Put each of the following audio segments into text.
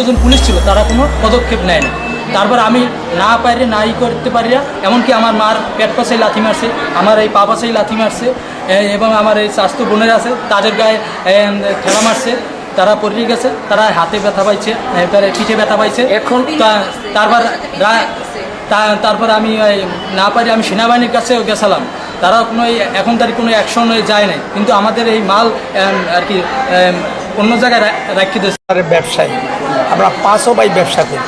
জন police ছিল, তারা কোনো পদক্ষেপ নেয় না। তারপর আমি না পারি নাই করতে পারি না, এমনকি আমার মার পেট পাশেই লাথি মারছে, আমার এই পা পাশেই লাথি মারছে, এবং আমার এই স্বাস্থ্য বোনের আছে তাদের গায়ে ঠেলা মারছে, তারা পড়ে গেছে, তারা হাতে ব্যথা পাইছে, এবারে পিঠে ব্যথা পাইছে। এখন তারপর আমি না পারি আমি সেনাবাহিনীর কাছেও গেছিলাম, তারা কোনো এখন তার কোনো অ্যাকশন যায় নাই, কিন্তু আমাদের এই মাল আর কি অন্য জায়গায় রাখি দিয়েছে। ব্যবসায়ী আমরা 5 ভাই ব্যবসা করি,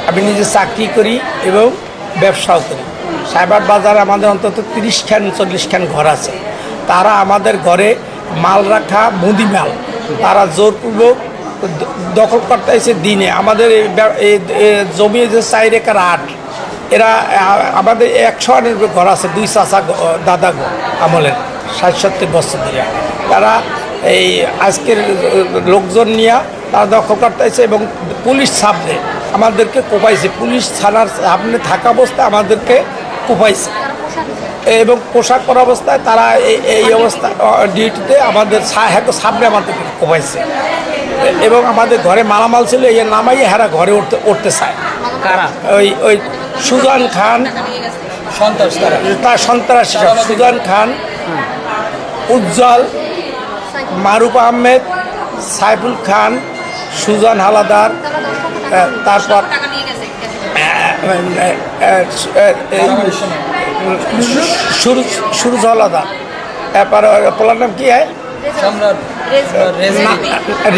আমি নিজে চাকরি করি এবং ব্যবসাও করি। সাইবার বাজারে আমাদের অন্তত 30-40 ঘর আছে। তারা আমাদের ঘরে মাল রাখা মুদি মাল তারা জোরপূর্বক দখল করতে এসে দিনে আমাদের এই জমি যে 4 একর 8, এরা আমাদের 100 ঘর আছে, 2 চাচা দাদা আমলের 60-70 বছর ধরে। তারা এই আজকের লোকজন নিয়ে তারা দখল করতে এসে এবং পুলিশ সামনে আমাদেরকে কোপাইছে, পুলিশ থানার সামনে থাকা অবস্থায় আমাদেরকে কোপাইছে এবং পোশাক পরা অবস্থায় তারা এই অবস্থা ডিউটিতে আমাদের সামনে আমাদেরকে কোপাইছে এবং আমাদের ঘরে মালামাল ছিল, এই নামাই হেরা ঘরে উঠতে চায়। কারা? ওই সুজান খান তার সন্ত্রাসী, সুজান খান, উজ্জ্বল, মারুফ আহমেদ, সাইফুল খান, সুজান হালাদার, তারপর সুরজ হালাদার, এরপর পোলার নাম কি হয়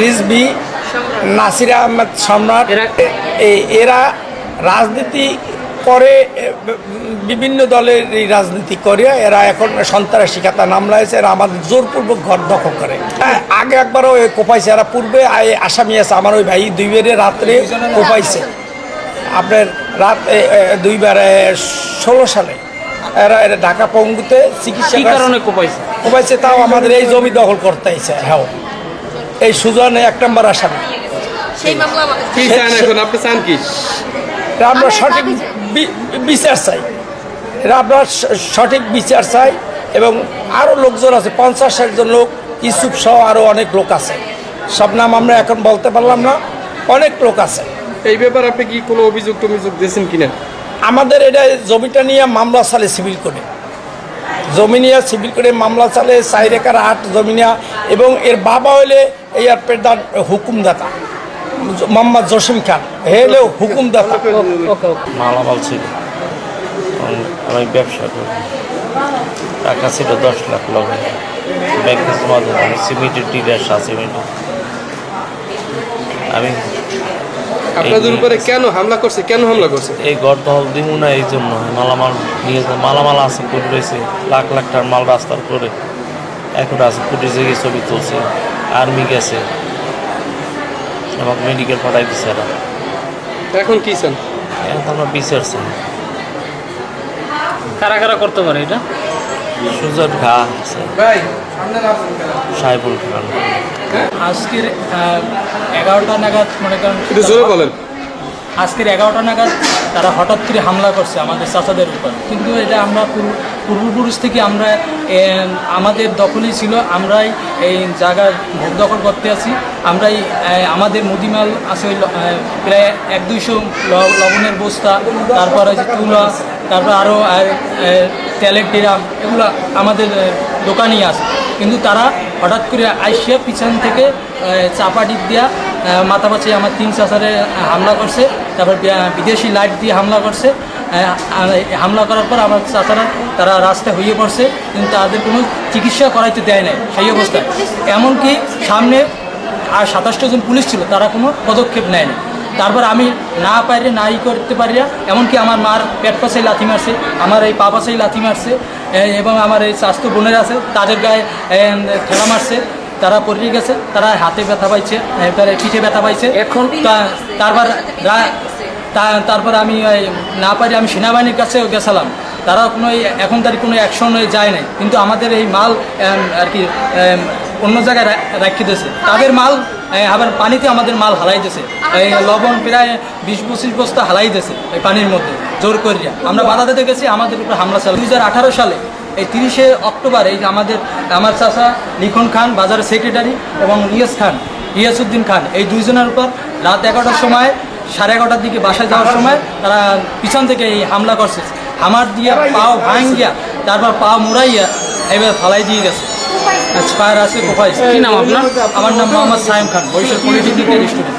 রিজবি, নাসির আহমেদ সম্রাট। এরা রাজনীতি করে, বিভিন্ন দলের এই রাজনীতি করে এরা এখন সন্ত্রাসী খাতা নাম লাইছে। এরা আমাদের জোরপূর্বক ঘর দখল করে। আগে একবারও কোপাইছে, এরা পূর্বে আসামি আছে। আমার ওই ভাই 2 বারে রাত্রে কোপাইছে, আপনার রাত 2 বার 16 সালে এরা ঢাকা পঙ্গুতে চিকিৎসা কারণে কোপাইছে। তাও আমাদের এই জমি দখল করতে আইছে। হ্যাঁ, এই সুজন 1 নম্বর আসামি। আমরা সঠিক বিচার চাই, আমরা সঠিক বিচার চাই এবং আরও লোকজন আছে, 50-60 জন লোক, ইউসুফ সহ আরও অনেক লোক আছে। সব নাম আমরা এখন বলতে পারলাম না, অনেক লোক আছে। এই ব্যাপারে আপনি কি কোনো অভিযোগ দিয়েছেন কিনা? আমাদের এটা জমিটা নিয়ে মামলা চালে সিভিল করে, জমি নিয়ে সিভিল করে মামলা চালে 4 একর 8 জমি নিয়ে, এবং এর বাবা হইলে এই প্রধান হুকুমদাতা মোহাম্মদ জসিম খান, হেলেও হুকুমদাতা। মালামাল ছিল, আমি ব্যবসা করি, টাকা ছিল 10 লাখ লগে ব্যাংকে জমা দেবো। আমি সিমেন্টের ডিলার, সিমেন্টের। আমি আপনাদের উপরে কেন হামলা করছে? এই গর্দহল দিব না, এই জন্য মালামাল নিয়ে মালামাল আছে, পুট রয়েছে, লাখ লাখ টাকার মাল রাস্তার করে এখন আছে। পুলিশে গিয়ে ছবি তুলছে, আর্মি গেছে, আমাকে মেডিকেল পাঠাই দিচ্ছে। এরা এখন কি চান? এখন আমরা বিচার চাই। কারা করতে পারে এটা? সুজন খা আছে, সাইফুল খান। আজকের 11টা নাগাদ মনে করেন, আজকের 11টা নাগাদ তারা হঠাৎ করে হামলা করছে আমাদের চাচাদের উপর। কিন্তু এটা আমরা পূর্বপুরুষ থেকে আমরা আমাদের দখলই ছিল, আমরাই এই জায়গার ভোগ দখল করতে আছি। আমরাই আমাদের মুদিমাল আছে প্রায় 100-200 লবণের বস্তা, তারপর যে তুলা, তারপর আরও তেলের ড্রাম, এগুলো আমাদের দোকানই আছে। কিন্তু তারা হঠাৎ করে আইসিয়া পিছন থেকে চাপাটিপ দিয়া মাথা পাচ্ছে আমার 3 চাচারে হামলা করছে। তারপর বিদেশি লাইট দিয়ে হামলা করছে। হামলা করার পর আমার চাচারা তারা রাস্তায় হয়ে পড়ছে, কিন্তু তাদের কোনো চিকিৎসা করাইতে দেয় নাই সেই অবস্থায়। এমনকি সামনে আর 27টা জন পুলিশ ছিল, তারা কোনো পদক্ষেপ নেয় না। তারপর আমি না পারি নাই করতে পারি না, এমনকি আমার মার পেট পাশেই লাথি মারছে, আমার এই পা পাশেই লাথি মারছে, এবং আমার এই স্বাস্থ্য বোনের আছে তাদের গায়ে ঠেলা মারছে, তারা পড়ে গেছে, তারা হাতে ব্যথা পাইছে, এবারে পিঠে ব্যথা পাইছে। এখন তারপর আমি না পারি আমি সেনাবাহিনীর কাছেও গেছিলাম, তারা কোনো এখন তার কোনো অ্যাকশন যায় নাই, কিন্তু আমাদের এই মাল আর কি অন্য জায়গায় রাখি দিয়েছে। তাদের মাল আবার পানিতে আমাদের মাল হালাই দিয়েছে, এই লবণ প্রায় 20-25 বস্তা হালাই দিয়েছে এই পানির মধ্যে জোর করিয়া। আমরা বাধা দিতে গেছি, আমাদের উপর হামলা চালায়। 2018 সালে এই 30শে অক্টোবর এই আমার চাচা লিখন খান বাজারের সেক্রেটারি এবং রিয়াসউদ্দিন খান, এই 2 জনের উপর রাত 11টার সময় 11:30টার দিকে বাসায় যাওয়ার সময় তারা পিছন থেকে এই হামলা করছে, হামার দিয়ে পাও ভাঙ্গিয়া তারপর পা মুড়াইয়া এবার ফালাই দিয়ে গেছে। পায়ের আছে কোপাইছে। কি নাম আপনার? আমার নাম মোহাম্মদ সাইম খান, বরিশাল পলিটেকনিকের স্টুডেন্ট।